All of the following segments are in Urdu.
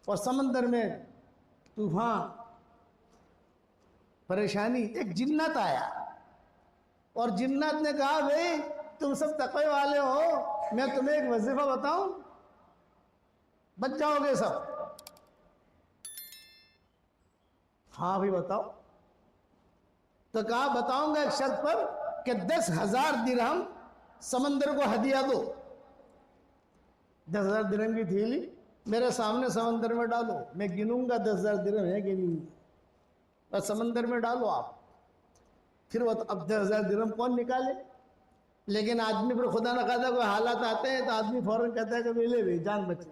اور سمندر میں طوفان پریشانی. ایک جنات آیا اور جنات نے کہا بھئی تم سب تقوی والے ہو، میں تمہیں ایک وظیفہ بتاؤں، بچ جاؤ گے سب. ہاں بھی بتاؤ. تو کہا بتاؤں گا ایک شرط پر کہ 10,000 درہم سمندر کو ہدیہ دو. 10,000 درہم کی تھیلی میرے سامنے سمندر میں ڈالو، میں گنوں گا 10,000 درہم ہے کہ نہیں، بس سمندر میں ڈالو آپ. پھر اب 10,000 درہم کون نکالے؟ لیکن آدمی پر خدا نہ خواستہ کوئی حالات آتے ہیں تو آدمی فوراً کہتا ہے کہ ملے بھی جان بچے.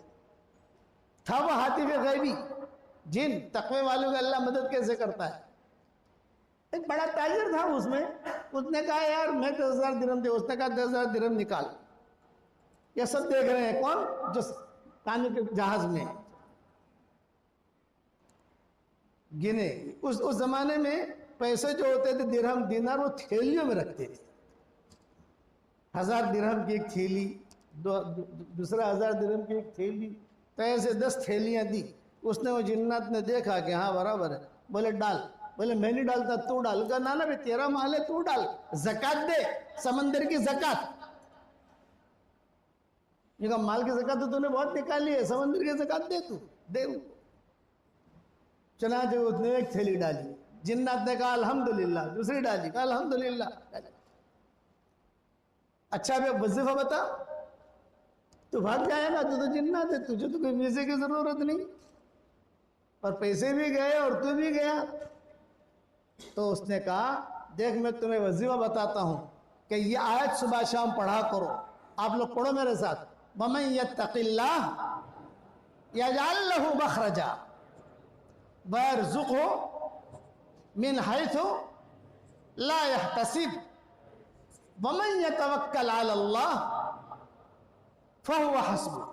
تھا وہ حاتف غیبی جن تقوی والوں کا اللہ مدد کیسے کرتا ہے. ایک بڑا تاجر تھا اس میں، اس نے کہا یار میں 10,000 درہم دے. اس نے کہا 10,000 درہم نکال. یہ سب دیکھ رہے ہیں کون؟ جو پانی کے جہاز میں گنے. اس زمانے میں پیسے جو ہوتے تھے درہم دینار وہ تھیلیوں میں رکھتے تھے. 1,000 درہم کی ایک تھیلی، دوسرا 1,000 درہم کی ایک تھیلی، تو ایسے 10 تھیلیاں دی. اس نے وہ جنات نے دیکھا کہ ہاں برابر ہے. بولے ڈال. بولے میں نہیں ڈالتا تو ڈال. کہا نا بھی تیرا مال ہے تو ڈال، زکات دے، سمندر کی زکات. یہ کہا مال کی زکات تو نے بہت نکالی ہے، سمندر کی زکات دے تو دے. چنانچہ اس نے ایک تھیلی ڈالی. جنات نے کہا الحمدللہ. دوسری ڈالی، کہا الحمدللہ. اچھا اب وظیفہ بتا. تو بھاگ جائے گا، تو جنات ہے، تجھے تو کوئی ویزے کی ضرورت نہیں، اور پیسے بھی گئے اور تو بھی گیا. تو اس نے کہا دیکھ میں تمہیں وظیفہ بتاتا ہوں کہ یہ آیت صبح شام پڑھا کرو. آپ لوگ پڑھو میرے ساتھ. وَمَن يَتَّقِ اللَّهَ يَجْعَلْ لَهُ مَخْرَجًا وَيَرْزُقْهُ مِنْ حَيْثُ لَا يَحْتَسِبُ وَمَن يَتَوَكَّلْ عَلَى اللَّهِ فَهُوَ حَسْبُهُ.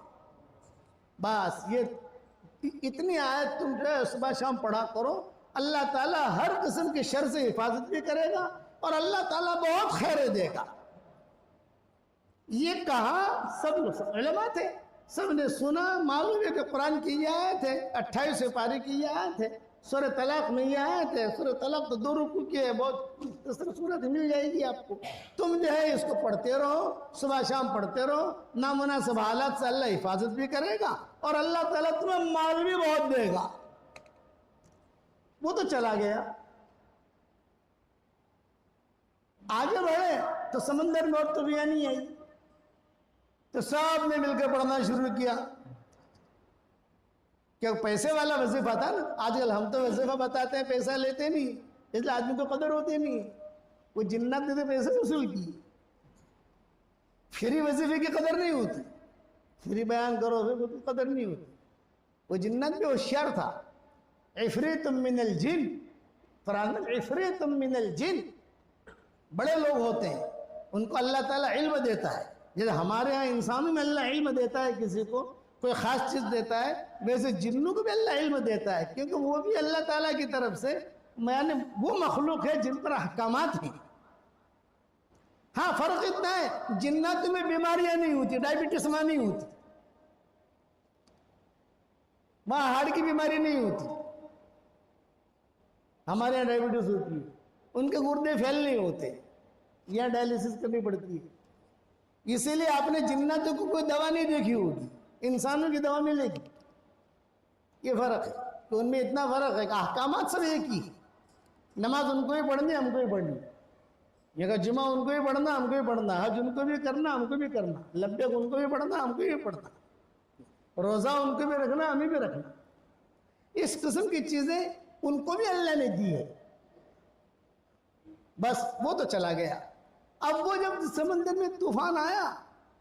بس یہ اتنی آیت تم جو ہے صبح شام پڑھا کرو. اللہ تعالیٰ ہر قسم کے شر سے حفاظت بھی کرے گا اور اللہ تعالیٰ بہت خیریں دے گا. یہ کہا سب علماء تھے، سب نے سنا. معلوم ہے کہ قرآن کی یہ آیت ہے، 28 پارے کی یہ آیت ہے. سورہ طلاق میں یہ آیت ہے. سورہ طلاق تو 2 رکوع کی ہے، بہت سورت مل جائے گی آپ کو. تم جو ہے اس کو پڑھتے رہو، صبح شام پڑھتے رہو. نامناسب حالات سے اللہ حفاظت بھی کرے گا اور اللہ تعالیٰ تمہیں مال بھی بہت دے گا. وہ تو چلا گیا. آگے بڑھے تو سمندر میں اور طوفان نہیں آئی، تو سب نے مل کے پڑھنا شروع کیا. کیا پیسے والا وظیفہ تھا نا. آج کل ہم تو وظیفہ بتاتے ہیں، پیسہ لیتے نہیں، اس لیے آدمی کو قدر ہوتی نہیں. وہ جنات نے تو پیسے وصول کی. فری وظیفے کی قدر نہیں ہوتی. فری بیان کرو وہ قدر نہیں ہوتی. وہ جنات بھی ہوشیار تھا. عفریت من الجن، قرآن میں عفریت من الجن، بڑے لوگ ہوتے ہیں ان کو اللہ تعالیٰ علم دیتا ہے. جیسے ہمارے ہاں انسانوں میں اللہ علم دیتا ہے، کسی کو کوئی خاص چیز دیتا ہے، ویسے جنوں کو بھی اللہ علم دیتا ہے، کیونکہ وہ بھی اللہ تعالیٰ کی طرف سے یعنی وہ مخلوق ہے جن پر احکامات ہیں. ہاں فرق اتنا ہے جنات میں بیماریاں نہیں ہوتی، ڈائبٹیس وہاں نہیں ہوتی، وہاں ہارٹ کی بیماری نہیں ہوتی. ہمارے یہاں ڈائبٹیس ہوتی ہے، ان کے گردے فیل نہیں ہوتے، یہاں ڈائلیسس کرنی پڑتی ہے. اسی لیے آپ نے جناتوں کو کوئی دوا نہیں دیکھی ہوگی، انسانوں کی دوا ملے گی. یہ فرق ہے. تو ان میں اتنا فرق ہے کہ احکامات سب ایک ہی. نماز ان کو بھی پڑھنی، ہم کو بھی پڑھنی. یہ کہ جمعہ ان کو بھی پڑھنا، ہم کو بھی پڑھنا. حج ان کو بھی کرنا، ہم کو بھی کرنا. لبیک ان کو بھی پڑھنا، ہم کو بھی پڑھنا. روزہ ان کو بھی رکھنا، ہمیں بھی رکھنا. اس قسم کی چیزیں ان کو بھی اللہ نے دی ہے. بس وہ تو چلا گیا. اب وہ جب سمندر میں طوفان آیا،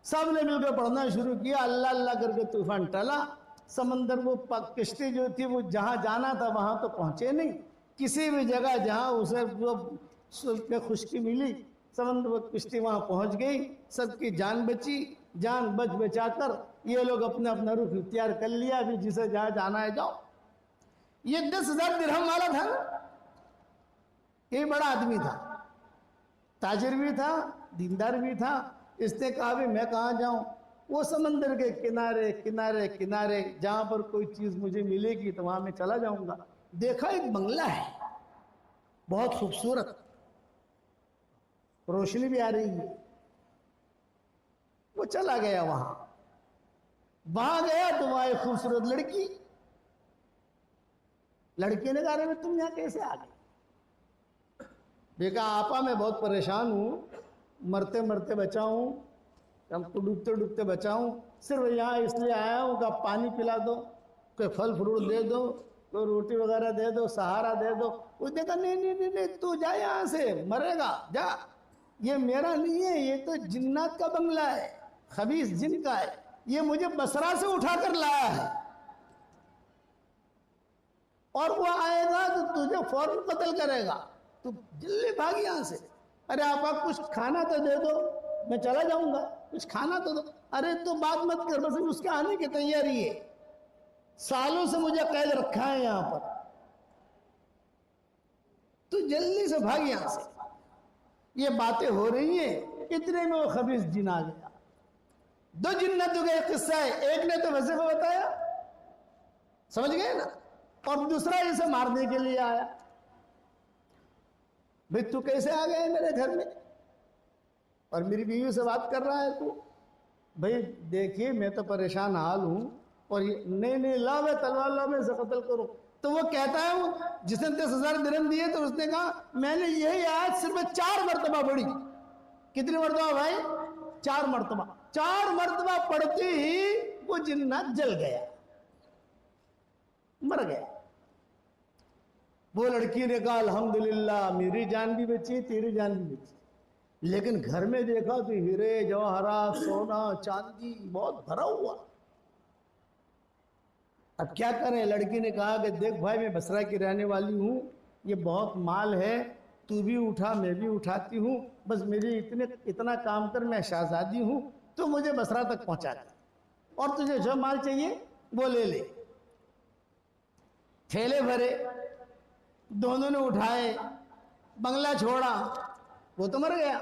سب نے مل کے پڑھنا شروع کیا. اللہ اللہ کر کے طوفان ٹلا. سمندر وہ کشتی جو تھی وہ جہاں جانا تھا وہاں تو پہنچے نہیں. کسی بھی جگہ جہاں اسے وہ خشکی ملی، سمندر وہ کشتی وہاں پہنچ گئی. سب کی جان بچی. جان بچا کر یہ لوگ اپنا اپنا رخ اختیار کر لیا. ابھی جسے جہاں جانا ہے جاؤ. یہ 10,000 درہم والا تھا نا، یہ بڑا آدمی تھا، تاجر بھی تھا، دیندار بھی تھا. اس نے کہا بھی میں کہاں جاؤں، وہ سمندر کے کنارے کنارے کنارے جہاں پر کوئی چیز مجھے ملے گی تو وہاں میں چلا جاؤں گا. دیکھا ایک بنگلہ ہے بہت خوبصورت, روشنی بھی آ رہی ہے. وہ چلا گیا وہاں گیا تو وہاں ایک خوبصورت لڑکی نے کہا تم یہاں کیسے آ گئے؟ دیکھا آپا میں بہت پریشان ہوں, مرتے مرتے بچا ہوں, ہم کو ڈوبتے ڈوبتے بچا ہوں, صرف یہاں اس لیے آیا ہوں کہ آپ پانی پلا دو, کوئی پھل فروٹ دے دو, کوئی روٹی وغیرہ دے دو, سہارا دے دو. وہ دیکھا نہیں تو جا یہاں سے, مرے گا جا, یہ میرا نہیں ہے, یہ تو جنات کا بنگلہ ہے, خبیث جن کا ہے, یہ مجھے بصرہ سے اٹھا کر لایا ہے, اور وہ آئے گا تو تجھے فوراً قتل کرے گا, تو جلدی بھاگ یہاں سے. ارے آپا کچھ کھانا تو دے دو, میں چلا جاؤں گا, کچھ کھانا تو دو. ارے تو بات مت کر, بس اس کے آنے کی تیاری ہے, سالوں سے مجھے قید رکھا ہے یہاں پر, تو جلدی سے بھاگ یہاں سے. یہ باتیں ہو رہی ہیں, اتنے میں وہ خبیث جن آ گیا. دو جنتوں کا ایک قصہ ہے, ایک نے تو وظیفہ بتایا, سمجھ گئے نا, اور دوسرا اسے مارنے کے لیے آیا. بھئی تو کیسے آ گئے میرے گھر میں اور میری بیوی سے بات کر رہا ہے تو؟ بھئی دیکھیے میں تو پریشان حال ہوں, اور نہیں لا میں تلوار لا, میں اسے قتل کروں. تو وہ کہتا ہے, وہ جس نے 10,000 درہم دیے تو اس نے کہا میں نے یہی آیت صرف 4 مرتبہ پڑھی. کتنی مرتبہ بھائی؟ 4 مرتبہ. 4 مرتبہ پڑھتے ہی وہ جنات جل گیا, مر گیا. وہ لڑکی نے کہا الحمدللہ میری جان بھی بچی, تیری جان بھی بچی. لیکن گھر میں دیکھا تو ہیرے جواہرات سونا چاندی بہت بھرا ہوا. اب کیا کریں؟ لڑکی نے کہا کہ دیکھ بھائی میں بصرہ کی رہنے والی ہوں, یہ بہت مال ہے, تو بھی اٹھا میں بھی اٹھاتی ہوں, بس میری اتنا کام کر, میں شہزادی ہوں, تو مجھے بصرہ تک پہنچا دے, اور تجھے جو مال چاہیے وہ لے لے. تھیلے بھرے, دونوں نے اٹھائے, بنگلہ چھوڑا, وہ تو مر گیا.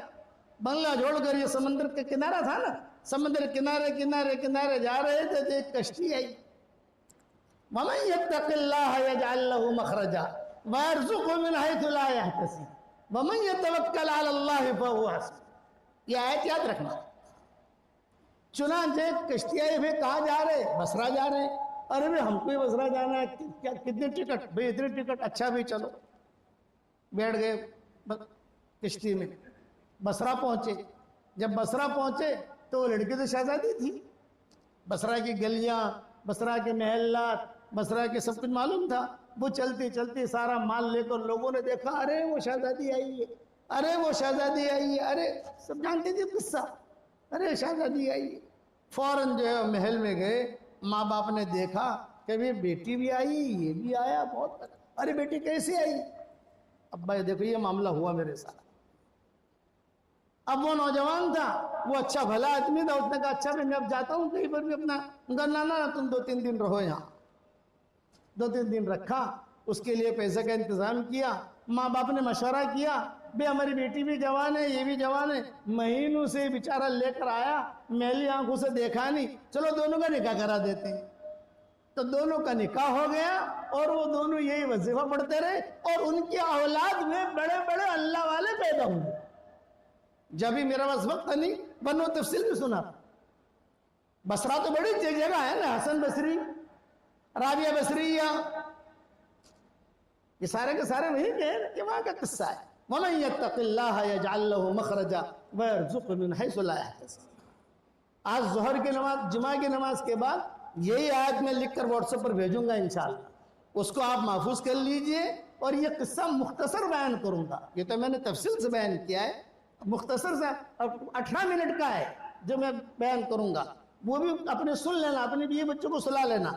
بنگلہ چھوڑ کر یہ سمندر کے کنارہ تھا نا, سمندر کنارے کنارے کنارے جا رہے تھے تو ایک کشتی آئی. وَمَنْ يَتَّقِ اللَّهَ يَجْعَلْ لَهُ مَخْرَجًا وَيَرْزُقْهُ مِنْ حَيْثُ لَا يَحْتَسِبُ وَمَنْ يَتَوَكَّلْ عَلَى اللَّهِ فَهُوَ حَسْبُهُ. یہ آیت یاد رکھنا. چنانچہ کشتی آئی, پھر کہاں جا رہے؟ بصرہ جا رہے ہیں. ارے بھی ہم کو ہی بصرہ جانا ہے, کتنے ٹکٹ؟ بھئی اتنے ٹکٹ. اچھا بھی چلو, بیٹھ گئے کشتی میں, بصرہ پہنچے. جب بصرہ پہنچے تو وہ لڑکی تو شہزادی تھی, بصرہ کی گلیاں, بصرہ کے محلات, بصرہ کے سب کچھ معلوم تھا. وہ چلتی چلتی سارا مال لے کر لوگوں نے دیکھا, ارے وہ شہزادی آئی ہے, ارے وہ شہزادی آئی ہے, ارے سب جانتے تھے قصہ, ارے شہزادی آئی ہے. فوراً جو ہے محل میں گئے, ماں باپ نے دیکھا کہ بیٹی بھی آئی, یہ بھی آیا, بہت. ارے بیٹی کیسے آئی؟ ابا دیکھو یہ معاملہ ہوا میرے ساتھ. اب وہ نوجوان تھا, وہ اچھا بھلا آدمی تھا, اس نے کہا اچھا میں اب جاتا ہوں کہیں پر بھی اپنا, نانا تم 2-3 دن رہو یہاں. 2-3 دن رکھا, اس کے لیے پیسے کا انتظام کیا. ماں باپ نے مشورہ کیا, بے ہماری بیٹی بھی جوان ہے, یہ بھی جوان ہے, مہینوں سے بیچارہ لے کر آیا, میلی آنکھوں سے دیکھا نہیں, چلو دونوں کا نکاح کرا دیتے ہیں. تو دونوں کا نکاح ہو گیا, اور وہ دونوں یہی وظیفہ پڑھتے رہے, اور ان کی اولاد میں بڑے بڑے اللہ والے پیدا ہوئے. جب ہی میرا بس وقت نہیں, بنو تفصیل میں سنا. بصرہ تو بڑی جگہ ہے نا, حسن بصری, رابعہ بصریہ, یہ سارے کے سارے وہی کہ ہیں کہ وہاں کا قصہ ہے. وَمَنْ يَتَّقِ اللَّهَ يَجْعَلْ لَهُ مَخْرَجًا وَيَرْزُقْهُ مِنْ حَيْثُ لَا يَحْتَسِبُ. آج ظہر کی نماز, جمعہ کی نماز کے بعد یہی آیت میں لکھ کر واٹس ایپ پر بھیجوں گا انشاءاللہ, اس کو آپ محفوظ کر لیجئے. اور یہ قصہ مختصر بیان کروں گا, یہ تو میں نے تفصیل سے بیان کیا ہے, مختصر سے 18 منٹ کا ہے جو میں بیان کروں گا, وہ بھی اپنے سن لینا, اپنے بیوی بچوں کو سنا لینا.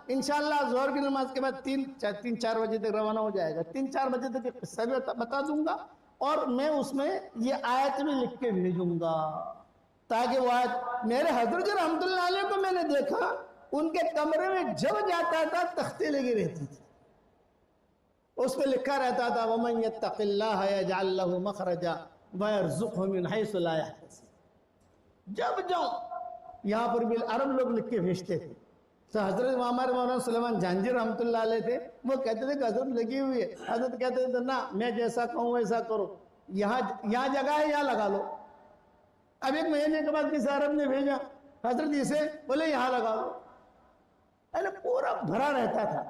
انشاءاللہ ظہر کی نماز کے بعد 3-4 بجے تک روانہ ہو جائے گا. 3-4 بجے تک یہ قصہ بھی بتا دوں گا, اور میں اس میں یہ آیت بھی لکھ کے بھیجوں گا, تاکہ وہ آیت, میرے حضرت رحمت اللہ علیہ کو میں نے دیکھا, ان کے کمرے میں جب جاتا تھا تختی لگی رہتی تھی, اس پہ لکھا رہتا تھا وَمَنْ يَتَّقِ اللَّهَ يَجْعَلْ لَهُ مَخْرَجًا وَيَرْزُقْهُ مِنْ حَيْثُ لَا يَحْتَسِبُ. جب جاؤں یہاں پر بالعرب لوگ لکھ کے بھیجتے تھے. تو حضرت ہمارے مولانا سلیمان جہانگیر رحمۃ اللہ علیہ تھے، وہ کہتے تھے کہ حضرت لگی ہوئی ہے. حضرت کہتے تھے نا میں جیسا کہوں ویسا کرو، یہاں جگہ ہے یہاں لگا لو. اب ایک مہینے کے بعد کسی عرب نے بھیجا حضرت اسے، بولے یہاں لگا لو. پورا بھرا رہتا تھا.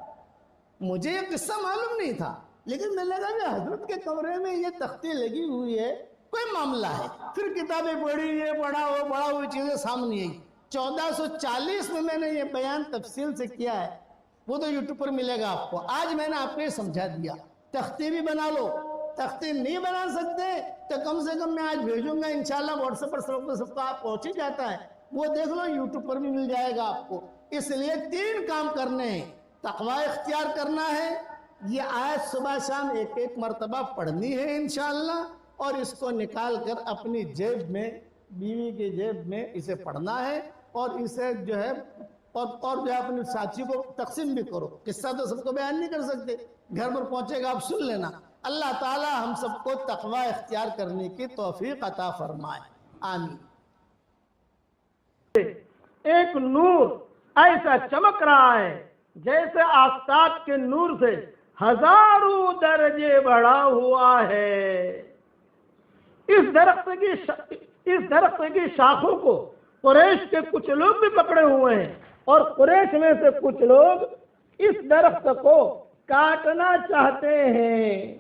مجھے یہ قصہ معلوم نہیں تھا، لیکن میں نے کہا کہ حضرت کے کمرے میں یہ تختی لگی ہوئی ہے، کوئی معاملہ ہے. پھر کتابیں پڑھی، یہ پڑھا وہ پڑھا، ہوئی چیزیں سامنے آئی. 1440 میں نے یہ بیان تفصیل سے کیا ہے، وہ تو یوٹیوب پر ملے گا آپ کو. آج میں نے آپ کو یہ سمجھا دیا. تختی بھی بنا لو، تختی نہیں بنا سکتے تو کم سے کم میں آج بھیجوں گا انشاءاللہ واٹس ایپ پر سب کو آپ پہنچ ہی جاتا ہے، وہ دیکھ لو یوٹیوب پر بھی مل جائے گا آپ کو. اس لیے 3 کام کرنے ہیں. تقوی اختیار کرنا ہے، یہ آیت صبح شام ایک مرتبہ پڑھنی ہے انشاءاللہ، اور اس کو نکال کر اپنی جیب میں، بیوی کے جیب میں اسے پڑھنا ہے، اور اسے جو ہے اور جو ہے اپنے ساتھی کو تقسیم بھی کرو. قصہ تو سب کو بیان نہیں کر سکتے، گھر پر پہنچے گا آپ سن لینا. اللہ تعالی ہم سب کو تقوی اختیار کرنے کی توفیق عطا فرمائے، آمین. ایک نور ایسا چمک رہا ہے جیسے آفتاب کے نور سے ہزاروں درجے بڑھا ہوا ہے. اس درخت کی شاخوں کو قریش کے کچھ لوگ بھی پکڑے ہوئے ہیں، اور قریش میں سے کچھ لوگ اس درخت کو کاٹنا چاہتے ہیں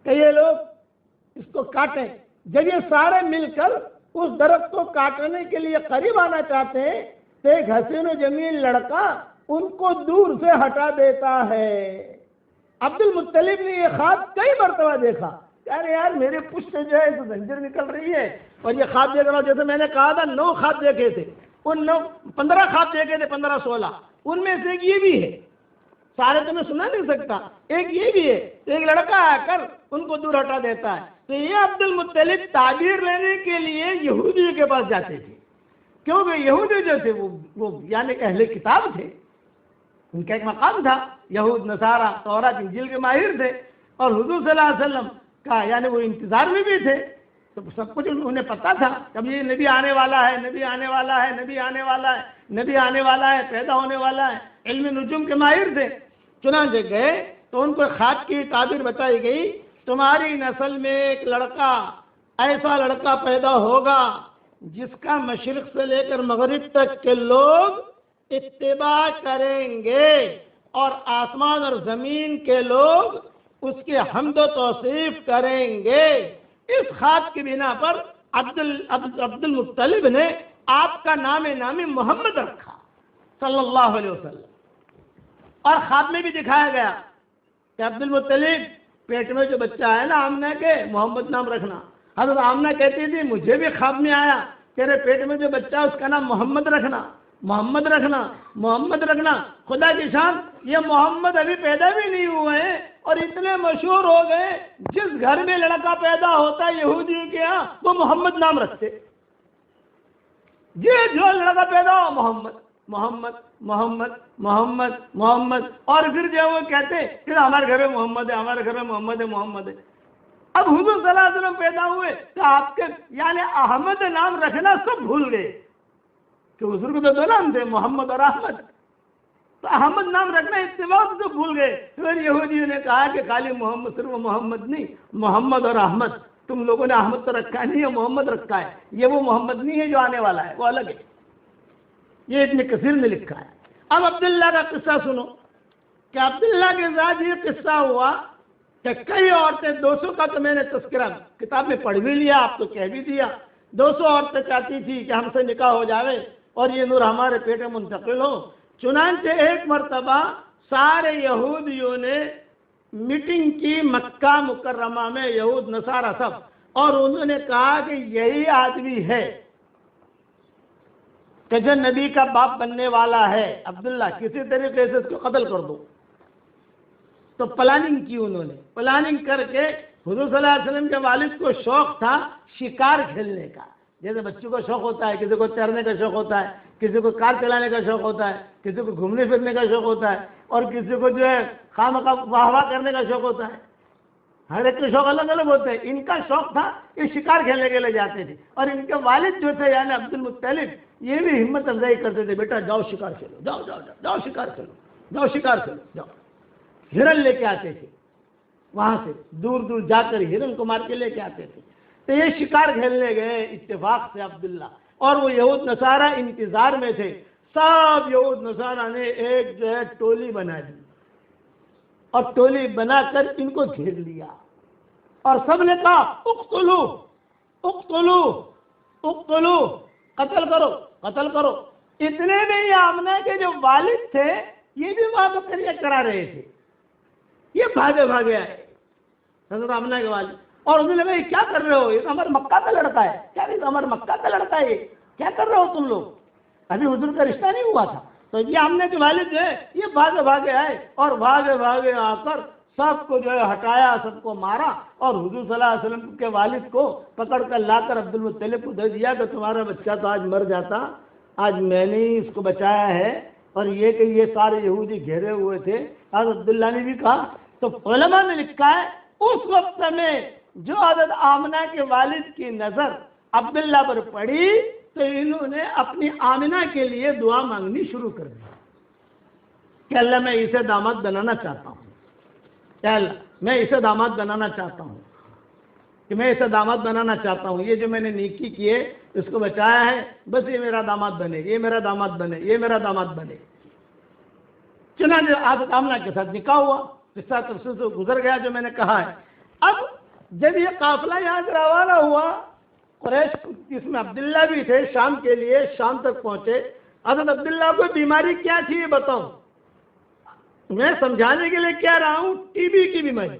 کہ یہ لوگ اس کو کاٹیں. جب یہ سارے مل کر اس درخت کو کاٹنے کے لیے قریب آنا چاہتے ہیں تو ایک حسین و جمیل لڑکا ان کو دور سے ہٹا دیتا ہے. عبد المطلب نے یہ خواب کئی مرتبہ دیکھا، یار میرے پشت سے جو ہے زنجیر نکل رہی ہے، اور یہ خواب دیکھ رہا ہوں. جیسے میں نے کہا تھا 9 خواب دیکھے تھے، ان 15 خواب دیکھے تھے، 15-16 ان میں سے ایک یہ بھی ہے. سارے تو میں سنا نہیں سکتا، ایک یہ بھی ہے. ایک لڑکا آ کر ان کو دور ہٹا دیتا ہے. تو یہ عبد المطلب تعبیر لینے کے لیے یہودی کے پاس جاتے تھے، کیونکہ یہودی جو تھے وہ یعنی اہل کتاب تھے، ان کا ایک مقام تھا. یہود نصارہ تورات انجیل کے ماہر تھے، اور حضور صلی اللہ علیہ وسلم کا یعنی وہ انتظار میں بھی تھے. تو سب کچھ انہیں پتا تھا کہ یہ نبی آنے والا ہے، نبی آنے والا ہے، نبی آنے والا ہے، نبی آنے والا ہے، پیدا ہونے والا ہے. علم نجوم کے ماہر تھے. چنانچہ گئے تو ان کو خواب کی تعبیر بتائی گئی، تمہاری نسل میں ایک لڑکا، ایسا لڑکا پیدا ہوگا جس کا مشرق سے لے کر مغرب تک کے لوگ اتباع کریں گے، اور آسمان اور زمین کے لوگ اس کی حمد و توصیف کریں گے. اس خواب کی بنا پر عبد المطلب نے آپ کا نام نامی محمد رکھا صلی اللہ علیہ وسلم. اور خواب میں بھی دکھایا گیا کہ عبد المطلب پیٹ میں جو بچہ ہے نا آمنہ کے، محمد نام رکھنا. حضرت آمنہ کہتی تھی مجھے بھی خواب میں آیا، تیرے پیٹ میں جو بچہ ہے اس کا نام محمد رکھنا، محمد رکھنا، محمد رکھنا. خدا کی شان، یہ محمد ابھی پیدا بھی نہیں ہوئے ہیں اور اتنے مشہور ہو گئے، جس گھر میں لڑکا پیدا ہوتا یہودی کے ہاں وہ محمد نام رکھتے. یہ جو لڑکا پیدا ہو محمد محمد محمد محمد محمد، اور پھر جو وہ کہتے پھر ہمارے گھر میں محمد ہے، ہمارے گھر میں محمد ہے، محمد ہے. اب حضور صلی اللہ علیہ وسلم پیدا ہوئے تو آپ کے یعنی احمد نام رکھنا سب بھول گئے کہ حضور کو تو 2 نام تھے، محمد اور احمد. تو احمد نام رکھنا اتباع سے بھول گئے. پھر یہودیوں نے کہا کہ خالی محمد، صرف محمد نہیں، محمد اور احمد. تم لوگوں نے احمد تو رکھا نہیں ہے، محمد رکھا ہے. یہ وہ محمد نہیں ہے جو آنے والا ہے، وہ الگ ہے. یہ ابن کثیر نے لکھا ہے. اب عبداللہ کا قصہ سنو کہ عبداللہ کے ساتھ یہ قصہ ہوا کہ کئی عورتیں، 200 کا تو میں نے تذکرہ کتاب میں پڑھ بھی لیا، آپ تو کہہ بھی دیا. 200 عورتیں چاہتی تھی کہ ہم سے نکاح ہو جاوے اور یہ نور ہمارے پیٹ میں منتقل ہو. چنانچہ ایک مرتبہ سارے یہودیوں نے میٹنگ کی مکہ مکرمہ میں، یہود نصارہ سب، اور انہوں نے کہا کہ یہی آدمی ہے کہ جو نبی کا باپ بننے والا ہے، عبداللہ، کسی طریقے سے اس کو قتل کر دو. تو پلاننگ کی انہوں نے. پلاننگ کر کے حضور صلی اللہ علیہ وسلم کے والد کو شوق تھا شکار کھیلنے کا، جیسے بچوں کو شوق ہوتا ہے، کسی کو تیرنے کا شوق ہوتا ہے، کسی کو کار چلانے کا شوق ہوتا ہے، کسی کو گھومنے پھرنے کا شوق ہوتا ہے، اور کسی کو جو ہے خواہ مخواہ واہ واہ کرنے کا شوق ہوتا ہے. ہر ایک کے شوق الگ الگ ہوتے ہیں. ان کا شوق تھا یہ شکار کھیلنے کے لیے جاتے تھے, اور ان کے والد جو تھے یعنی عبد المطلب یہ بھی ہمت افزائی کرتے تھے, بیٹا جاؤ شکار کھیلو, جاؤ جاؤ جاؤ جاؤ شکار کھیلو, جاؤ شکار کھیلو جاؤ. ہرن لے کے آتے تھے وہاں سے, دور دور جا کر ہرن کو مار کے لے کے آتے تھے. تو یہ شکار کھیلنے گئے اتفاق سے عبداللہ, اور وہ یہود نصارہ انتظار میں تھے. سب یہود نصارہ نے ایک جو ہے ٹولی بنا دی, اور ٹولی بنا کر ان کو گھیر لیا, اور سب نے کہا اقتلو اقتلو اقتلو, قتل کرو قتل کرو. اتنے میں یہ آمنہ کے جو والد تھے یہ بھی وہاں پر خیریت کرا رہے تھے. یہ بھاگے بھاگے آئے حضرت آمنہ کے والد, اور انہوں نے کہا یہ کیا کر رہے ہو, یہ تو ہمارے مکہ کا لڑکا ہے. کیا یہ تو ہمارے مکہ کا لڑکا ہے, یہ کیا کر رہے ہو تم لوگ, ابھی حضور کا رشتہ نہیں ہوا تھا. تو یہ آمنہ کے والد جو ہے یہ بھاگے بھاگے آئے, اور بھاگے بھاگے آ کر سب کو جو ہے ہٹایا, سب کو مارا, اور حضور صلی اللہ علیہ وسلم کے والد کو پکڑ کر لا کر عبد المطلب کو دے دیا کہ تمہارا بچہ تو آج مر جاتا, آج میں نے ہی اس کو بچایا ہے. اور یہ کہ یہ سارے یہودی گھیرے ہوئے تھے. حضرت عبداللہ نے بھی کہا, تو علماء نے لکھا ہے اس وقت میں جو حضرت آمنہ کے والد کی نظر عبداللہ پر پڑی تو انہوں نے اپنی آمنہ کے لیے دعا مانگنی شروع کر دی کہ اللہ میں اسے داماد بنانا چاہتا ہوں, کہ اللہ میں اسے داماد بنانا چاہتا ہوں, کہ میں اسے داماد بنانا چاہتا ہوں. یہ جو میں نے نیکی کی ہے اس کو بچایا ہے, بس یہ میرا داماد بنے, یہ میرا داماد بنے, یہ میرا داماد بنے. چنانچہ حضرت آمنہ کے ساتھ نکاح ہوا, قصہ تفصیل سے گزر گیا جو میں نے کہا ہے. اب جب یہ قافلہ یہاں سے روانہ ہوا, قریش جس میں عبداللہ بھی تھے شام کے لیے, شام تک پہنچے. حضرت عبداللہ کو بیماری کیا تھی یہ بتاؤں, میں سمجھانے کے لیے کہہ رہا ہوں, ٹی بی کی بیماری,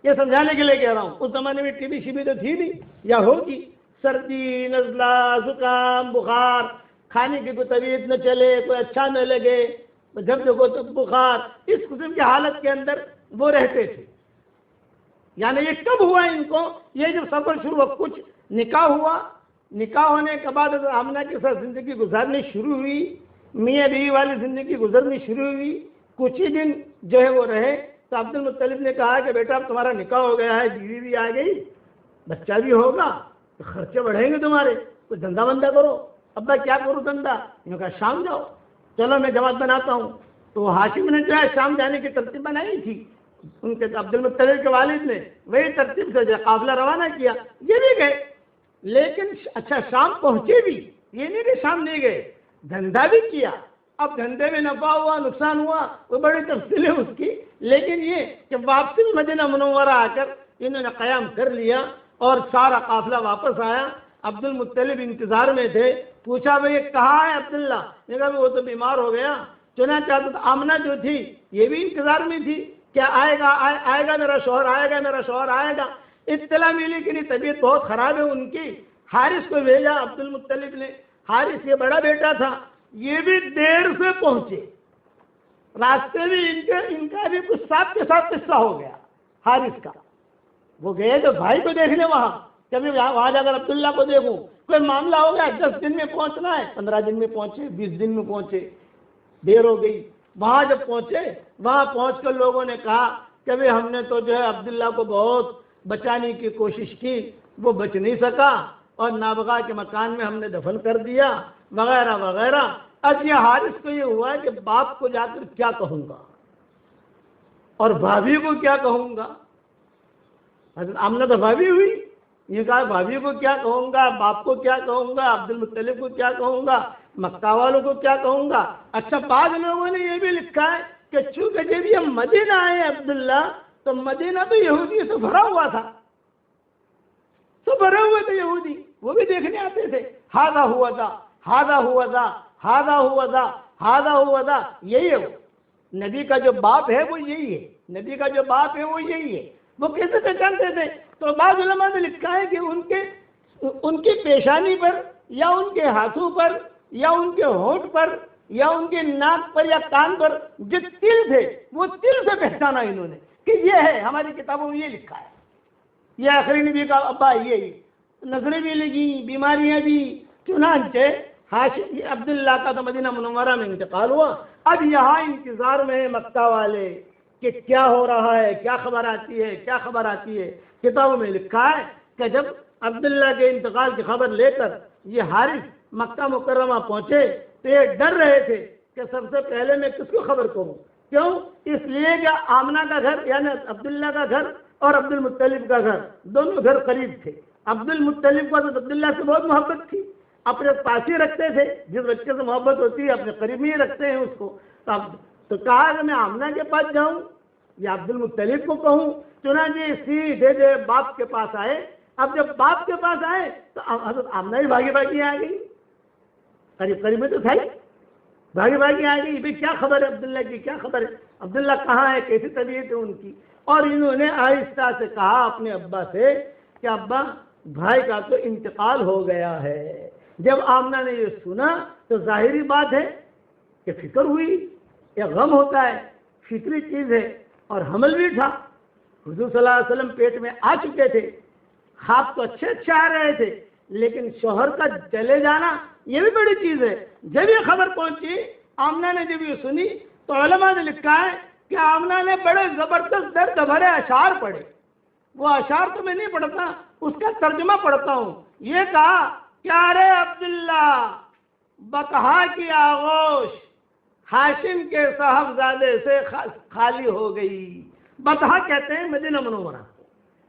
یہ سمجھانے کے لیے کہہ رہا ہوں. اس زمانے میں ٹی بی شی بی تو تھی نہیں یا ہوگی, سردی, نزلہ, زکام, بخار, کھانے کی کوئی طبیعت نہ چلے, کوئی اچھا نہ لگے, جب دیکھو تو بخار, اس قسم کی حالت کے اندر وہ رہتے تھے. یعنی یہ کب ہوا ان کو, یہ جب سفر شروع ہوا, کچھ نکاح ہوا, نکاح ہونے کے بعد آمنہ کے ساتھ زندگی گزارنی شروع ہوئی, میاں بیوی والی زندگی گزرنی شروع ہوئی. کچھ ہی دن جو ہے وہ رہے تو عبد المطلب نے کہا کہ بیٹا اب تمہارا نکاح ہو گیا ہے, بیوی بھی آ گئی, بچہ بھی ہوگا, تو خرچے بڑھیں گے تمہارے, کوئی دھندا بندہ کرو. ابا کیا کروں دھندا, انہوں نے کہا شام جاؤ, چلو میں جماعت بناتا ہوں. تو ہاشم نے جو ہے شام جانے کی ترتیب بنائی تھی, ان کے عبد المطلب کے والد نے وہی ترتیب سے جو قافلہ روانہ کیا. یہ بھی گئے, لیکن اچھا شام پہنچے بھی, یہ نہیں کہ شام نہیں گئے, دھندا بھی کیا. اب دھندے میں نفع ہوا, نقصان ہوا, وہ بڑی تفصیل ہے اس کی. لیکن یہ کہ واپسی مدینہ منورہ آ کر انہوں نے قیام کر لیا, اور سارا قافلہ واپس آیا. عبد المطلب انتظار میں تھے, پوچھا بھائی کہاں ہے عبداللہ, نے کہا وہ تو بیمار ہو گیا. چنانچہ آمنہ جو تھی یہ بھی انتظار میں تھی, کیا آئے گا آئے گا میرا شوہر, آئے گا میرا شوہر, آئے گا. اطلاع ملی کہ نہیں طبیعت بہت خراب ہے ان کی. حارث کو بھیجا عبد المطلب نے, حارث یہ بڑا بیٹا تھا, یہ بھی دیر سے پہنچے, راستے میں ان کا بھی کچھ ساتھ کے ساتھ قصہ ہو گیا حارث کا. وہ گئے تو بھائی کو دیکھنے وہاں, کبھی وہاں جا کر عبداللہ کو دیکھوں, کوئی معاملہ ہو گیا, 10 دن میں پہنچنا ہے, 15 دن میں پہنچے, 20 دن میں پہنچے, دیر ہو گئی. وہاں جب پہنچے, وہاں پہنچ کر لوگوں نے کہا کہ بھئی ہم نے تو جو ہے عبداللہ کو بہت بچانے کی کوشش کی, وہ بچ نہیں سکا, اور نابغہ کے مکان میں ہم نے دفن کر دیا وغیرہ وغیرہ. اب یہ حارث کو یہ ہوا ہے کہ باپ کو جا کر کیا کہوں گا اور بھابھی کو کیا کہوں گا. حضرت آمنہ تو بھابھی ہوئی, یہ کہا بھابھی کو کیا کہوں گا, باپ کو کیا کہوں گا, عبد المطلب کو کیا کہوں گا, مکہ والوں کو کیا کہوں گا. اچھا بعض لوگوں نے یہ بھی لکھا ہے کہ چونکہ جب یہ مدینہ آئے عبداللہ, تو مدینہ تو یہودی سے بھرا ہوا تھا, تو بھرے ہوئے تھے یہودی, وہ بھی دیکھنے آتے تھے. ہاذا ہوا تھا, ہاذا ہوا تھا, ہاذا ہوا تھا, ہاذا ہوا تھا. یہی ہے وہ نبی کا جو باپ ہے, وہ یہی ہے, نبی کا جو باپ ہے وہ یہی ہے. وہ کیسے پہچانتے تھے؟ تو بعض علماء نے لکھا ہے کہ ان کی پیشانی پر یا ان کے ہاتھوں پر یا ان کے ہونٹ پر یا ان کے ناک پر یا کان پر جو تل تھے, وہ تل سے پہچانا انہوں نے کہ یہ ہے. ہماری کتابوں میں یہ لکھا ہے, یہ آخری نبی کا ابا یہی. نظریں بھی لگی, بیماریاں بھی. چنانچہ عبداللہ کا تو مدینہ منورہ میں انتقال ہوا. اب یہاں انتظار میں مکہ والے, کہ کیا ہو رہا ہے، کیا خبر آتی ہے، کیا خبر آتی ہے۔ کتابوں میں لکھا ہے کہ جب عبداللہ کے انتقال کی خبر لے کر یہ حارث مکہ مکرمہ پہنچے تو یہ ڈر رہے تھے کہ سب سے پہلے میں کس کو خبر کروں۔ کیوں؟ اس لیے کہ آمنہ کا گھر یعنی عبداللہ کا گھر اور عبد المطلب کا گھر دونوں گھر قریب تھے۔ عبد المطلب کو تو عبداللہ سے بہت محبت تھی، اپنے پاس ہی رکھتے تھے، جس بچے سے محبت ہوتی ہے اپنے قریب ہی رکھتے ہیں اس کو۔ تو کہا کہ میں آمنہ کے پاس جاؤں یا عبد المطلب کو کہوں، چنانچہ سیدھے باپ کے پاس آئے۔ اب جب باپ کے پاس آئے تو حضرت آمنہ بھی بھاگی بھاگی آ گئی، قریب قریب میں تو تھا ہی، بھاگی بھاگی آ گئی، بھائی کیا خبر ہے عبداللہ کی، کیا خبر ہے، عبداللہ کہاں ہے، کیسی طبیعت ہے ان کی۔ اور انہوں نے آہستہ سے کہا اپنے ابا سے کہ ابا بھائی کا تو انتقال ہو گیا ہے۔ جب آمنہ نے یہ سنا تو ظاہری بات ہے کہ فکر ہوئی، یہ غم ہوتا ہے، فکری چیز ہے، اور حمل بھی تھا۔ حضور صلی اللہ علیہ وسلم پیٹ میں آ چکے تھے، خواب تو اچھے آ رہے تھے، لیکن شوہر کا چلے جانا یہ بھی بڑی چیز ہے۔ جب یہ خبر پہنچی، آمنہ نے جب یہ سنی تو علماء نے لکھا ہے کہ آمنہ نے بڑے زبردست درد بھرے اشعار پڑھے۔ وہ اشعار تو میں نہیں پڑھتا، اس کا ترجمہ پڑھتا ہوں۔ یہ کہا کہ ارے عبداللہ، بطحا کی آغوش ہاشم کے صاحبزادے سے خالی ہو گئی۔ بطحا کہتے ہیں مدینہ منورہ۔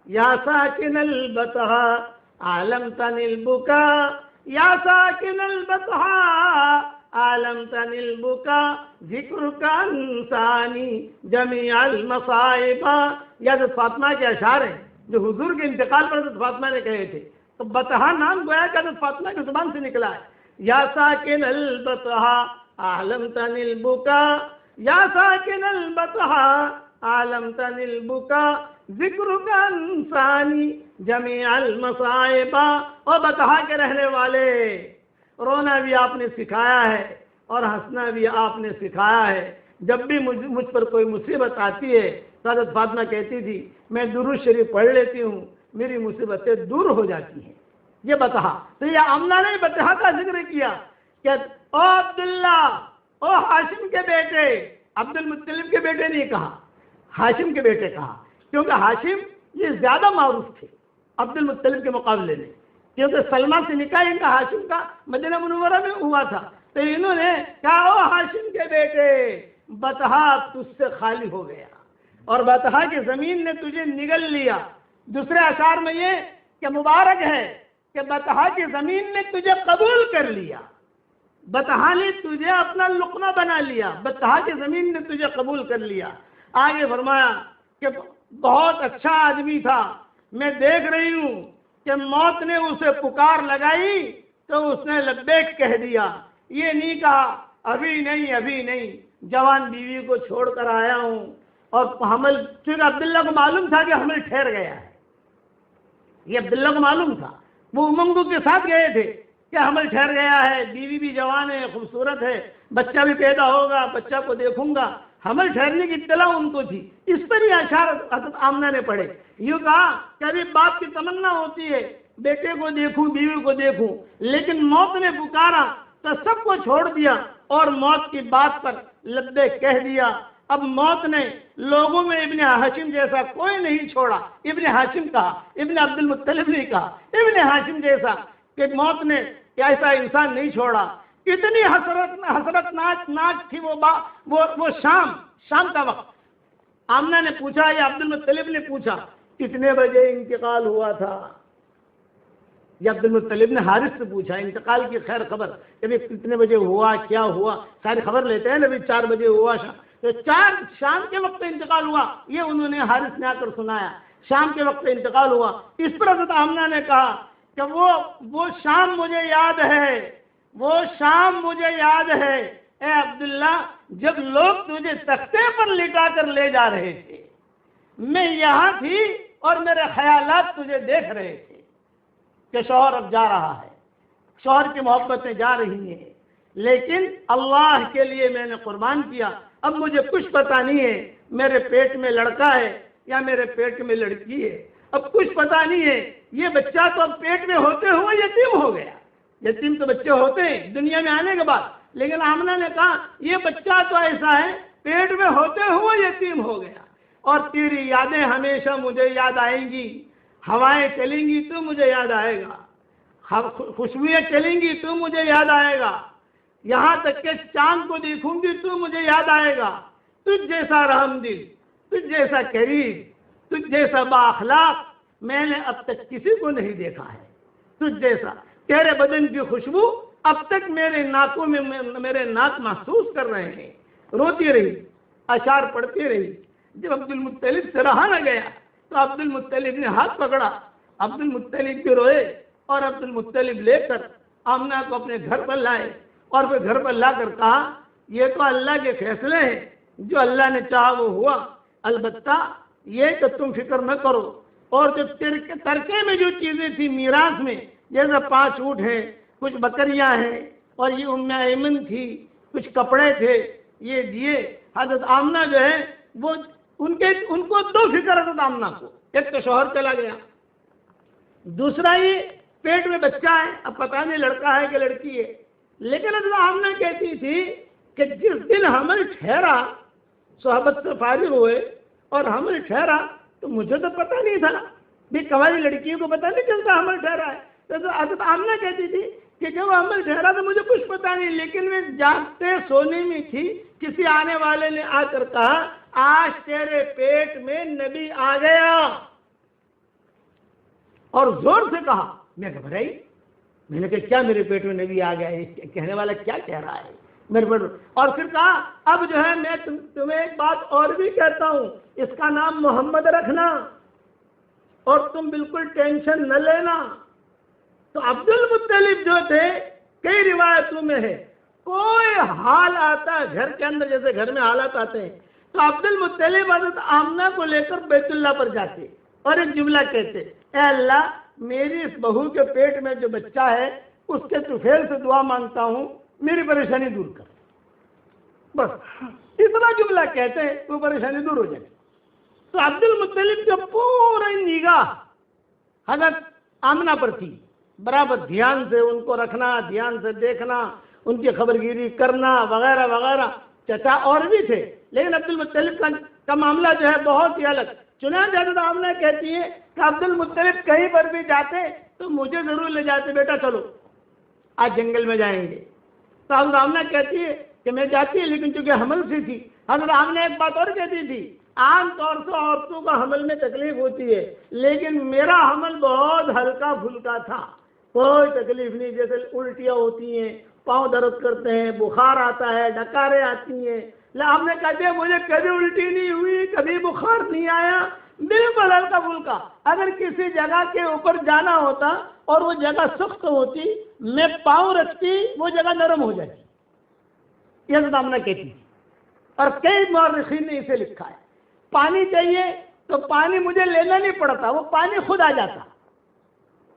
یا ساکن البطحا عالمتن البکا، یا ساکن البطحا عالمتن البکا، ذکر کا انسانی جمیع المصائب۔ یہ حضرت فاطمہ کے اشعار ہیں جو حضور کے انتقال پر حضرت فاطمہ نے کہے تھے۔ تو بطحا نام گویا کہ حضرت فاطمہ کی زبان سے نکلا ہے۔ یا ساکن البطحا عالمتن البکا، یا ساکن البطحا عالمتن البکا، ذکر کا انسانی جمیع المصائب۔ اور بطحا کے رہنے والے، رونا بھی آپ نے سکھایا ہے اور ہنسنا بھی آپ نے سکھایا ہے۔ جب بھی مجھ پر کوئی مصیبت آتی ہے تو حضرت فاطمہ کہتی تھی میں درود شریف پڑھ لیتی ہوں، میری مصیبتیں دور ہو جاتی ہیں۔ یہ بطحا، تو یہ آمنہ نے بطحا کا ذکر کیا کہ او عبداللہ، او ہاشم کے بیٹے، عبد المطلب کے بیٹے نہیں کہا، ہاشم کے بیٹے کہا، کیونکہ ہاشم یہ زیادہ معروف تھے عبد المطلب کے مقابلے میں، کیونکہ سلمہ سے نکاح ان کا ہاشم کا مدینہ منورہ میں ہوا تھا۔ تو انہوں نے کہا او ہاشم کے بیٹے، بطحا تجھ سے خالی ہو گیا اور بطحا کی زمین نے تجھے نگل لیا۔ دوسرے اشعار میں یہ کہ مبارک ہے کہ بطحا کی زمین نے تجھے قبول کر لیا، بطحا نے تجھے اپنا لقمہ بنا لیا، بطحا کی زمین نے تجھے قبول کر لیا۔ آگے فرمایا کہ بہت اچھا آدمی تھا، میں دیکھ رہی ہوں کہ موت نے اسے پکار لگائی تو اس نے لبیک کہہ دیا، یہ نہیں کہا ابھی نہیں ابھی نہیں، جوان بیوی کو چھوڑ کر آیا ہوں اور حمل، چونکہ عبداللہ کو معلوم تھا کہ حمل ٹھہر گیا ہے، یہ عبداللہ کو معلوم تھا، وہ امنگوں کے ساتھ گئے تھے کہ حمل ٹھہر گیا ہے، بیوی بھی جوان ہے، خوبصورت ہے، بچہ بھی پیدا ہوگا، بچہ کو دیکھوں گا، حمل ٹھہرنے کی اطلاع ان کو تھی۔ اس پر یہ اشعار حضرت آمنہ نے پڑھے، یوں کہا کہ ابھی باپ کی تمنا ہوتی ہے بیٹے کو دیکھوں، بیوی کو دیکھوں، لیکن موت نے پکارا تو سب کو چھوڑ دیا اور موت کی بات پر لبیک کہہ دیا۔ اب موت نے لوگوں میں ابن ہاشم جیسا کوئی نہیں چھوڑا، ابن ہاشم کہا، ابن عبد المطلب نہیں کہا، ابن ہاشم جیسا، کہ موت نے ایسا انسان نہیں چھوڑا۔ اتنی حسرت ناک تھی وہ شام کا وقت۔ آمنہ نے پوچھا یا عبد المطلب نے پوچھا کتنے بجے انتقال ہوا تھا؟ یا عبد المطلب نے حارث سے پوچھا انتقال کی خیر خبر، کہ کتنے بجے ہوا، کیا ہوا، ساری خبر لیتے ہیں نبی، 4 بجے ہوا تو 4 شام کے وقت انتقال ہوا، یہ انہوں نے حارث نے آ کر سنایا، شام کے وقت انتقال ہوا۔ اس پر حضرت آمنہ نے کہا کہ وہ شام مجھے یاد ہے، وہ شام مجھے یاد ہے اے عبداللہ، جب لوگ تجھے تختے پر لٹا کر لے جا رہے تھے، میں یہاں تھی اور میرے خیالات تجھے دیکھ رہے تھے کہ شوہر اب جا رہا ہے، شوہر کی محبتیں جا رہی ہیں، لیکن اللہ کے لیے میں نے قربان کیا، اب مجھے کچھ پتہ نہیں ہے میرے پیٹ میں لڑکا ہے یا میرے پیٹ میں لڑکی ہے، اب کچھ پتہ نہیں ہے، یہ بچہ تو اب پیٹ میں ہوتے ہوئے یتیم ہو گیا، یتیم تو بچے ہوتے ہیں دنیا میں آنے کے بعد، لیکن آمنہ نے کہا یہ بچہ تو ایسا ہے پیٹ میں ہوتے ہوئے یتیم ہو گیا، اور تیری یادیں ہمیشہ مجھے یاد آئیں گی، ہوائیں چلیں گی تو مجھے یاد آئے گا، خوشبوئیں چلیں گی تو مجھے یاد آئے گا، یہاں تک کہ چاند کو دیکھوں گی تو مجھے یاد آئے گا۔ تجھ جیسا رحم دل، تجھ جیسا کریم، تجھ جیسا با اخلاق میں نے اب تک کسی کو نہیں دیکھا ہے، تجھ جیسا۔ تیرے بدن کی خوشبو اب تک میرے ناکوں میں میرے ناک محسوس کر رہے ہیں۔ روتی رہی، اشعار پڑھتی رہی۔ جب عبد المطلب سے رہا نہ گیا تو عبد المطلب نے ہاتھ پکڑا، عبد المطلب بھی روئے، اور عبد المطلب لے کر آمنہ کو اپنے گھر پر لائے، اور پھر گھر پر لا کر کہا یہ تو اللہ کے فیصلے ہیں، جو اللہ نے چاہا وہ ہوا، البتہ یہ کہ تم فکر نہ کرو، اور جو ترکے میں جو چیزیں تھیں میراث میں، جیسے 5 اونٹ ہیں، کچھ بکریاں ہیں، اور یہ ام ایمن تھی، کچھ کپڑے تھے، یہ دیے۔ حضرت آمنہ جو ہے وہ ان کو 2 فکر حضرت آمنہ کو، ایک تو شوہر چلا گیا، دوسرا یہ پیٹ میں بچہ ہے، اب پتہ نہیں لڑکا ہے کہ لڑکی ہے۔ لیکن حضرت آمنہ کہتی تھی کہ جس دن حمل ٹھہرا، صحبت سے فارغ ہوئے اور حمل ٹھہرا تو مجھے تو پتہ نہیں تھا، بھی کنواری لڑکیوں کو پتہ نہیں چلتا حمل ٹھہرا ہے۔ تو حضرت آمنہ کہتی تھی کہ جب حمل ٹھہرا تو مجھے کچھ پتہ نہیں، لیکن میں جاگتے سونے میں تھی، کسی آنے والے نے آ کر کہا آج تیرے پیٹ میں نبی آ گیا، اور زور سے کہا۔ میں گھبرائی، میں نے کہا کیا میرے پیٹ میں نبی آ گیا ہے، کہنے والا کیا کہہ رہا ہے میرے پیٹ میں؟ اور پھر کہا اب جو ہے میں تمہیں ایک بات اور بھی کہتا ہوں، اس کا نام محمد رکھنا، اور تم بالکل ٹینشن نہ لینا۔ تو عبد المطلب جو تھے، کئی روایتوں میں ہے، کوئی حال آتا گھر کے اندر، جیسے گھر میں حالات آتے ہیں، تو عبد المطلب حضرت آمنہ کو لے کر بیت اللہ پر جاتے اور ایک جملہ کہتے، اے اللہ میری اس بہو کے پیٹ میں جو بچہ ہے اس کے طفیل سے دعا مانگتا ہوں، میری پریشانی دور کر، بس اتنا جملہ کہتے ہیں وہ پریشانی دور ہو جائے۔ تو عبد المطلب جو پورا نگاہ حضرت آمنہ پر تھی، برابر دھیان سے ان کو رکھنا، دھیان سے دیکھنا، ان کی خبرگیری کرنا وغیرہ وغیرہ۔ چچا اور بھی تھے، لیکن عبد المطلب کا معاملہ جو ہے بہت ہی الگ۔ چنانچہ حضرت آمنہ کہتی ہے کہ عبد المطلب کہیں پر بھی جاتے تو مجھے ضرور لے جاتے، بیٹا چلو آج جنگل میں جائیں گے۔ تو حضرت آمنہ کہتی ہے کہ میں جاتی ہے، لیکن چونکہ حمل سی تھی۔ حضرت آمنہ ایک بات اور کہتی تھی، عام طور سے عورتوں کا حمل میں تکلیف ہوتی ہے، لیکن میرا حمل بہت ہلکا پھلکا تھا، کوئی تکلیف نہیں، جیسے الٹیاں ہوتی ہیں، پاؤں درد کرتے ہیں، بخار آتا ہے، ڈکاریں آتی ہیں۔ آپ نے کہتے ہیں مجھے کبھی الٹی نہیں ہوئی، کبھی بخار نہیں آیا، بالکل ہلکا پھلکا۔ اگر کسی جگہ کے اوپر جانا ہوتا اور وہ جگہ سخت ہوتی، میں پاؤں رکھتی وہ جگہ نرم ہو جاتی، یہ آمنہ کہتی تھی۔ اور کئی مورخین نے اسے لکھا ہے، پانی چاہیے تو پانی مجھے لینا نہیں پڑتا، وہ پانی خود آ جاتا،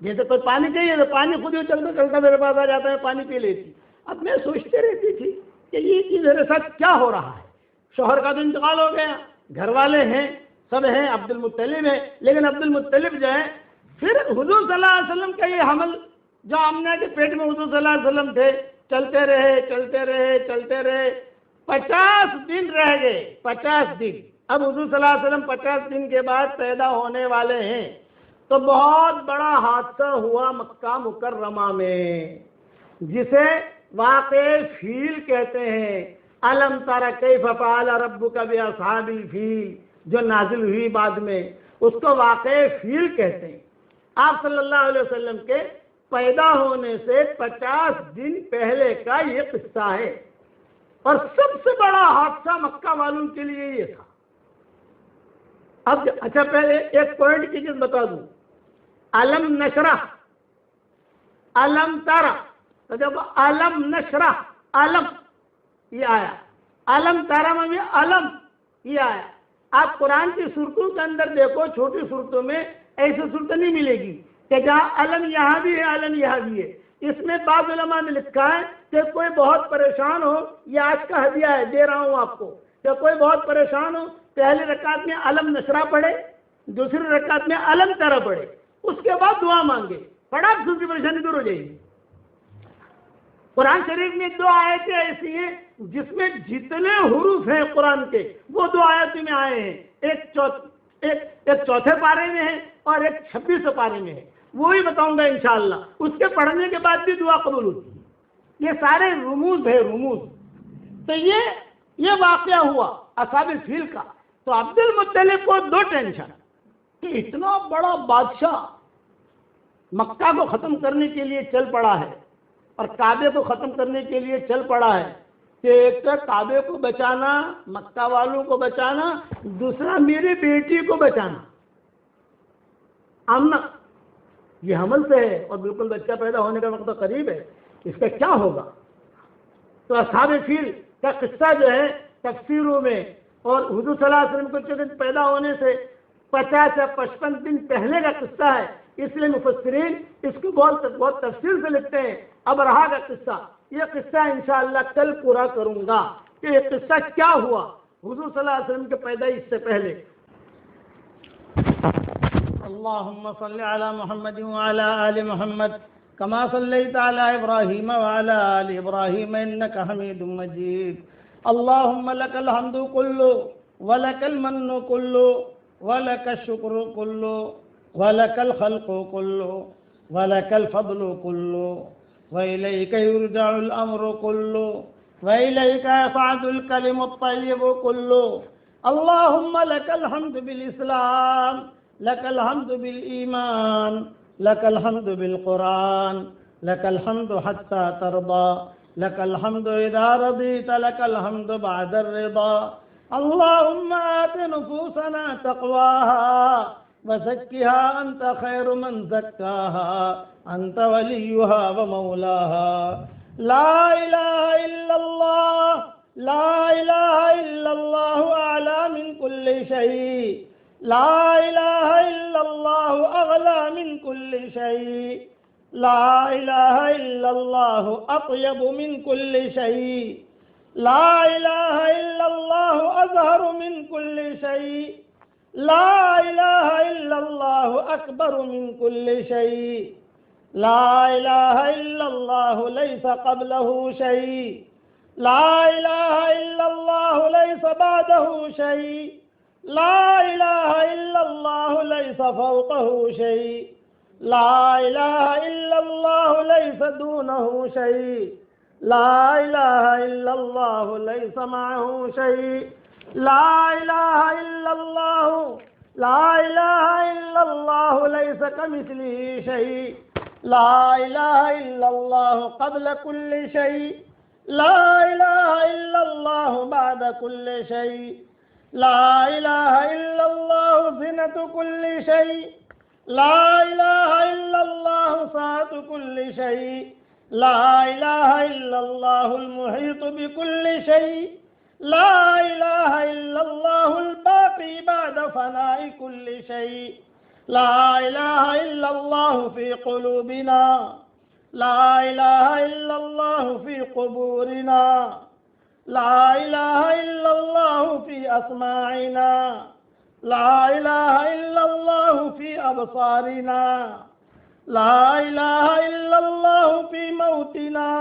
جیسے کوئی پانی چاہیے تو پانی خود ہی چلتا چلتا میرے پاس آ جاتا ہے، پانی پی لیتی۔ اب میں سوچتے رہتی تھی کہ یہ چیز میرے ساتھ کیا ہو رہا ہے، شوہر کا تو انتقال ہو گیا، گھر والے ہیں، سب ہیں، عبد المطلب ہے، لیکن عبد المطلب جو ہے، پھر حضور صلی اللہ علیہ وسلم کا یہ حمل جو آمنہ کے پیٹ میں حضور صلی اللہ علیہ وسلم تھے، چلتے رہے چلتے رہے چلتے رہے، 50 دن رہ گئے، 50 دن۔ اب حضور صلی اللہ علیہ وسلم 50 دن کے بعد پیدا ہونے والے ہیں، تو بہت بڑا حادثہ ہوا مکہ مکرمہ میں، جسے واقع فیل کہتے ہیں۔ الم تر کیف فعل ربک باصحاب الفیل، جو نازل ہوئی بعد میں، اس کو واقع فیل کہتے ہیں۔ آپ صلی اللہ علیہ وسلم کے پیدا ہونے سے 50 دن پہلے کا یہ قصہ ہے، اور سب سے بڑا حادثہ مکہ والوں کے لیے یہ تھا۔ اب اچھا پہلے ایک پوائنٹ کی چیز بتا دوں، علم نشرح، علم ترى، تو جب علم نشرح، علم یہ آیا، علم ترى میں بھی علم یہ آیا۔ آپ قرآن کی صورتوں کے اندر دیکھو، چھوٹی صورتوں میں ایسی صورت نہیں ملے گی کہ جہاں علم یہاں بھی ہے علم یہاں بھی ہے۔ اس میں بعض علماء نے لکھا ہے کہ کوئی بہت پریشان ہو، یہ آج کا ہدیہ ہے، دے رہا ہوں آپ کو، کہ کوئی بہت پریشان ہو، پہلی رکعت میں علم نشرح پڑھے، دوسری رکعت میں علم ترى پڑھے، اس کے بعد دعا مانگے، پڑھا تو اس کی پریشانی دور ہو جائے گی۔ قرآن شریف میں 2 آیتیں ایسی ہیں جس میں جتنے حروف ہیں قرآن کے وہ 2 آیتوں میں آئے ہیں، ایک چوتھے پارے میں ہے اور ایک 26 پارے میں ہے، وہی بتاؤں گا انشاءاللہ۔ اس کے پڑھنے کے بعد بھی دعا قبول ہوتی ہے۔ یہ سارے رموز ہے، رموز۔ تو یہ واقعہ ہوا اصحاب الفیل کا۔ تو عبد المطلب کو 2 ٹینشن کہ اتنا بڑا بادشاہ مکہ کو ختم کرنے کے لیے چل پڑا ہے اور کعبے کو ختم کرنے کے لیے چل پڑا ہے، کہ ایک تو کعبے کو بچانا، مکہ والوں کو بچانا، دوسرا میری بیٹی کو بچانا۔ آمنہ یہ حمل سے ہے اور بالکل بچہ پیدا ہونے کا وقت قریب ہے، اس کا کیا ہوگا؟ تو اصحاب فیل کا قصہ جو ہے تفسیروں میں، اور حضور صلی اللہ علیہ وسلم کو چونکہ پیدا ہونے سے 50 یا 55 دن پہلے کا قصہ ہے، اس لیے مفسرین اس کو بہت تفصیل سے لکھتے ہیں۔ اب رہا کا قصہ، یہ قصہ انشاءاللہ کل پورا کروں گا کہ یہ قصہ کیا ہوا حضور صلی اللہ علیہ وسلم کے پیدائش سے پہلے۔ اللهم صل على محمد وعلى آل محمد كما صليت على إبراهيم وعلى آل إبراهيم إنك حميد مجيد. اللهم لك الحمد كله ولك المن كله ولك الشكر كله ولك الخلق كله ولك الفضل كله وإليك يرجع الأمر كله وإليك يصعد الكلم الطيب كله. اللهم لك الحمد بالإسلام، لك الحمد بالإيمان، لك الحمد بالقرآن، لك الحمد حتى ترضى، لك الحمد إذا رضيت، لك الحمد بعد الرضا. اللهم آت نفوسنا تقواها وزكها أنت خير من زكاها، أنت وليها ومولاها. لا إله إلا الله، لا إله إلا الله أعلى من كل شيء، لا إله إلا الله أغلى من كل شيء، لا إله إلا الله أطيب من كل شيء، لا إله إلا الله أزهر من كل شيء، لا إله إلا الله أكبر من كل شيء، لا إله إلا الله ليس قبله شيء، لا إله إلا الله ليس بعده شيء، لا إله إلا الله ليس فوقه شيء، لا إله إلا الله ليس دونه شيء، لا إله إلا الله ليس معه شيء، لا إله إلا الله، لا إله إلا الله ليس كمثله شيء، لا إله إلا الله قبل كل شيء، لا إله إلا الله بعد كل شيء، لا إله إلا الله زنة كل شيء، لا إله إلا الله سعة كل شيء، لا إله إلا الله المحيط بكل شيء، لا إله إلا الله الباقي بعد فناء كل شيء، لا إله إلا الله في قلوبنا، لا إله إلا الله في قبورنا، لا إله إلا الله في أسماعنا، لا إله إلا الله في أبصارنا، لا إله إلا الله في موتنا،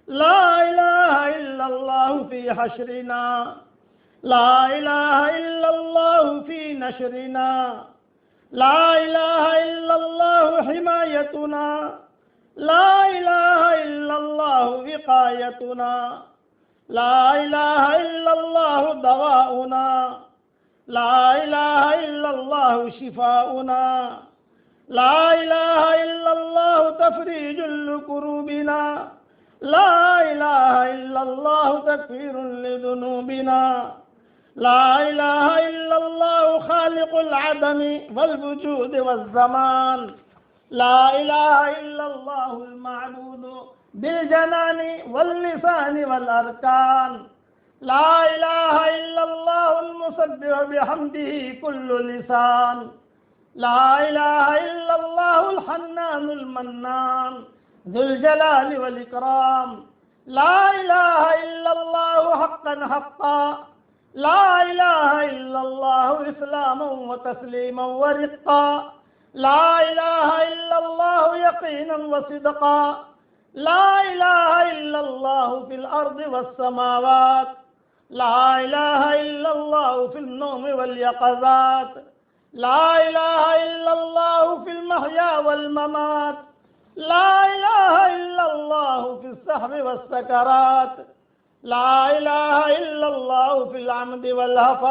لا إله إلا الله في حشرنا، لا إله إلا الله في نشرنا، لا إله إلا الله حمايتنا، لا إله إلا الله وقايتنا، لا إله إلا الله دواؤنا، لا إله إلا الله شفاؤنا، لا إله إلا الله تفريج لكروبنا، لا إله إلا الله تكفير لذنوبنا، لا إله إلا الله خالق العدم والوجود والزمان، لا إله إلا الله المعبود بالجنان واللسان والأركان، لا إله إلا الله المسبح بحمده كل لسان، لا إله إلا الله الحنان المنان ذو الجلال والإكرام، لا إله إلا الله حقا حقا، لا إله إلا الله إسلاما وتسليما ورقا، لا إله إلا الله يقينا وصدقا، لا الہ الا اللہ فی الارض والسماوات، لا الہ الا اللہ فی النوم والیقظات، لا الہ الا اللہ فی المحیا والممات، لا الہ الا اللہ فی السحب والسکرات، لا الہ الا اللہ فی العمد والہفا